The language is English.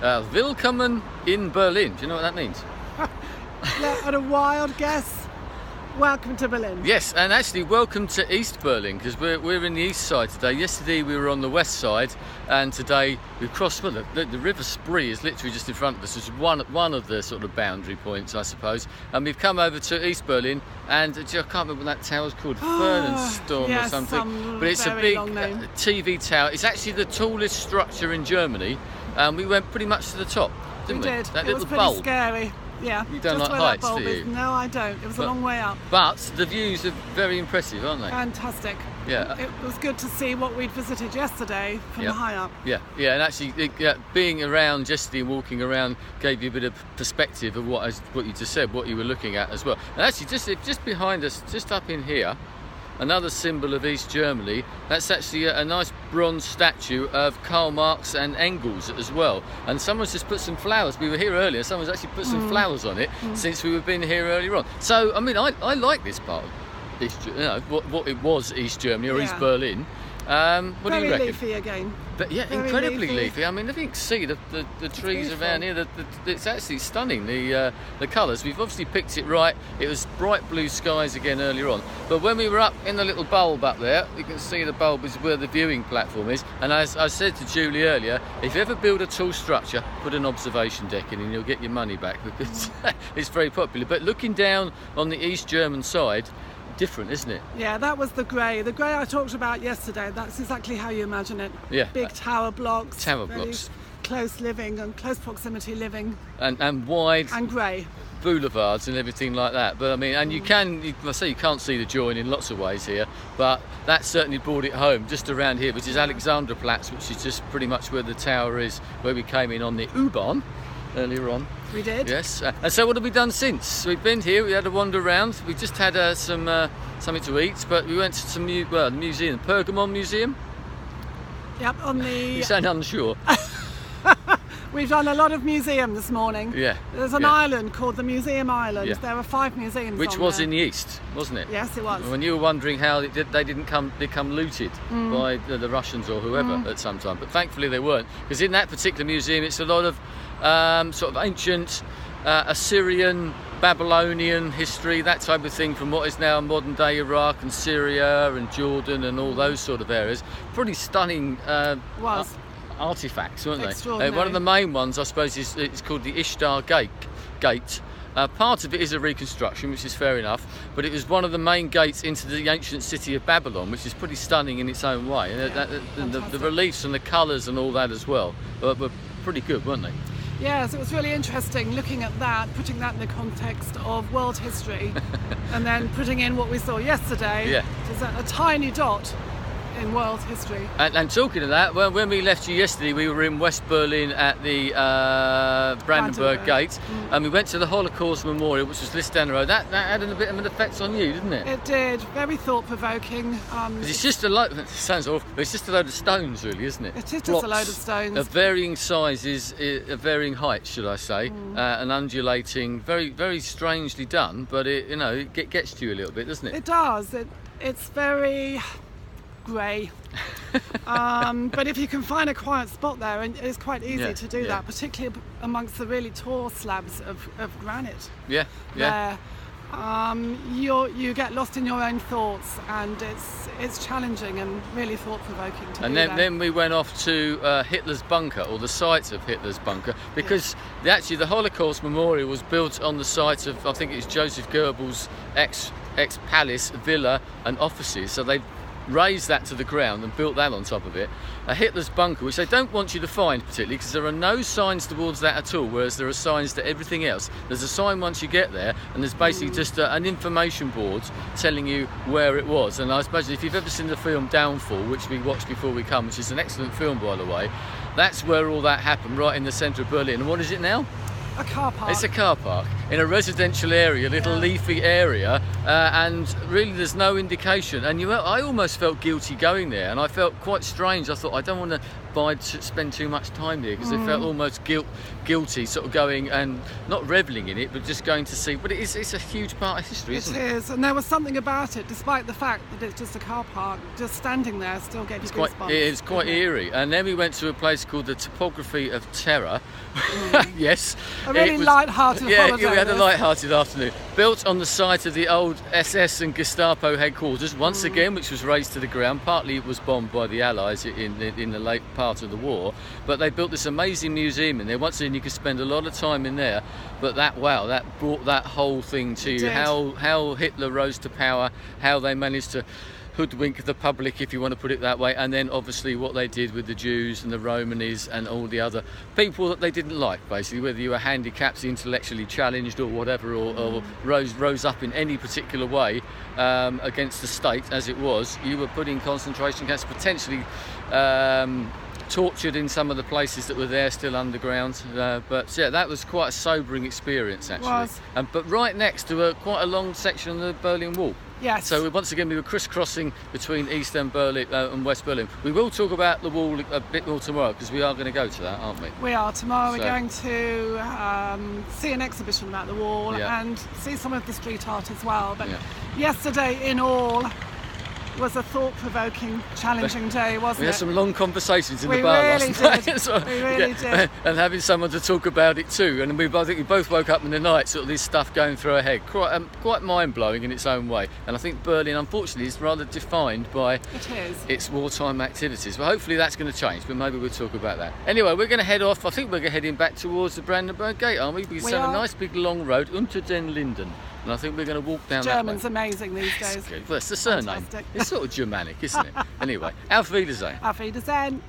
Willkommen in Berlin. Do you know what that means? At a wild guess. Welcome to Berlin. Yes, and actually welcome to East Berlin, because we're in the east side today. Yesterday we were on the west side, and today we've crossed. Well, the River Spree is literally just in front of us. It's one of the sort of boundary points, I suppose. And we've come over to East Berlin, and I can't remember what that tower's called, Fernensturm or something. But it's a big TV tower. It's actually the tallest structure in Germany, and we went pretty much to the top, didn't we? Did. That it little was pretty bulb. Scary. Yeah. You don't like heights, do you? No, I don't. It was a long way up. But the views are very impressive, aren't they? Fantastic. Yeah. It was good to see what we'd visited yesterday from the high up. Yeah, and actually being around yesterday and walking around gave you a bit of perspective of what you just said, what you were looking at as well. And actually just behind us, just up in here, another symbol of East Germany, that's actually a nice bronze statue of Karl Marx and Engels as well. And someone's just put some flowers, we were here earlier, someone's actually put some flowers on it since we've been here earlier on. So, I mean, I like this part of East, what it was East Germany or East Berlin. What do you reckon? Very leafy again. But yeah, very incredibly leafy. I mean, if you can see the trees beautiful. around here, it's actually stunning, the colours. We've obviously picked it right. It was bright blue skies again earlier on. But when we were up in the little bulb up there, you can see the bulb is where the viewing platform is. And as I said to Julie earlier, if you ever build a tall structure, put an observation deck in and you'll get your money back, because it's very popular. But looking down on the East German side, different, isn't it? Yeah, that was the grey I talked about yesterday. That's exactly how you imagine it. Yeah. Big tower blocks, close living and close proximity living, and wide and grey boulevards and everything like that. But I mean, and you can't see the join in lots of ways here, but that certainly brought it home just around here, which is Alexanderplatz, which is just pretty much where the tower is, where we came in on the U-Bahn earlier on. We did. Yes. And so what have we done since? We've been here, we had a wander around. We just had something to eat, but we went to the museum, Pergamon Museum. Yep, on the... You sound unsure. We've done a lot of museum this morning. Yeah. There's an island called the Museum Island. Yeah. There are 5 museums Which was in the east, wasn't it? Yes, it was. When you were wondering how they didn't become looted by the Russians or whoever at some time. But thankfully they weren't, because in that particular museum it's a lot of sort of ancient Assyrian, Babylonian history, that type of thing, from what is now modern day Iraq and Syria and Jordan and all those sort of areas. Pretty stunning artifacts, weren't they? One of the main ones, I suppose, it's called the Ishtar Gate. Part of it is a reconstruction, which is fair enough, but it was one of the main gates into the ancient city of Babylon, which is pretty stunning in its own way. And the reliefs and the colours and all that as well were pretty good, weren't they? Yes, it was really interesting looking at that, putting that in the context of world history, and then putting in what we saw yesterday, which is a tiny dot in world history. And talking of that, when we left you yesterday, we were in West Berlin at the Brandenburg Gate, and we went to the Holocaust Memorial, which was just down the road. That had a bit of an effect on you, didn't it? It did. Very thought-provoking. It's just a load. It sounds awful, but it's just a load of stones, really, isn't it? It is just a load of stones of varying sizes, of varying heights, should I say, and undulating. Very, very strangely done, but it gets to you a little bit, doesn't it? It does. It's very grey, but if you can find a quiet spot there, and it's quite easy to do that, particularly amongst the really tall slabs of granite. Yeah. You get lost in your own thoughts, and it's challenging and really thought-provoking to do that. And then we went off to Hitler's bunker, or the site of Hitler's bunker, because actually the Holocaust Memorial was built on the site of, I think it's Joseph Goebbels' ex-palace, villa and offices, so they raised that to the ground and built that on top of it. Hitler's bunker, which they don't want you to find particularly, because there are no signs towards that at all, whereas there are signs to everything else. There's a sign once you get there, and there's basically just an information board telling you where it was. And I suppose if you've ever seen the film Downfall, which we watched before we come, which is an excellent film by the way, that's where all that happened, right in the centre of Berlin. And what is it now? A car park. It's a car park in a residential area, little leafy area, and really there's no indication. And I almost felt guilty going there, and I felt quite strange. I thought, I don't want to spend too much time here because they felt almost guilty, sort of going and not revelling in it, but just going to see. But it's a huge part of history, isn't it? It is, and there was something about it, despite the fact that it's just a car park. Just standing there still gave you goosebumps. It's quite eerie. And then we went to a place called the Topography of Terror. Yes, a really light-hearted holiday. Yeah, we had a light-hearted afternoon. Built on the site of the old SS and Gestapo headquarters, once again, which was razed to the ground. Partly it was bombed by the Allies in the late part of the war, but they built this amazing museum in there. Once again, you could spend a lot of time in there, but that brought that whole thing to you. How Hitler rose to power, how they managed to hoodwink the public, if you want to put it that way, and then obviously what they did with the Jews and the Romanis and all the other people that they didn't like, basically, whether you were handicapped, intellectually challenged or whatever, or rose up in any particular way against the state as it was, you were put in concentration camps, potentially tortured in some of the places that were there still underground, but yeah, that was quite a sobering experience actually. It was. But right next to quite a long section of the Berlin Wall. Yes. So once again we were crisscrossing between East and Berlin and West Berlin. We will talk about the wall a bit more tomorrow because we are going to go to that, aren't we? We are. Tomorrow we're going to see an exhibition about the wall and see some of the street art as well. But yesterday in all was a thought-provoking, challenging day, wasn't it? We had some long conversations in the bar last night. So, we really did. And having someone to talk about it too. And I think we both woke up in the night, sort of this stuff going through our head. Quite mind-blowing in its own way. And I think Berlin, unfortunately, is rather defined by its wartime activities. But hopefully that's going to change. But maybe we'll talk about that. Anyway, we're going to head off. I think we're heading back towards the Brandenburg Gate, aren't we? Because it's a nice big long road, Unter den Linden. And I think we're going to walk down German's that way. amazing these days. Well, it's the surname. Fantastic. It's sort of Germanic, isn't it? Anyway, auf Wiedersehen. Auf Wiedersehen.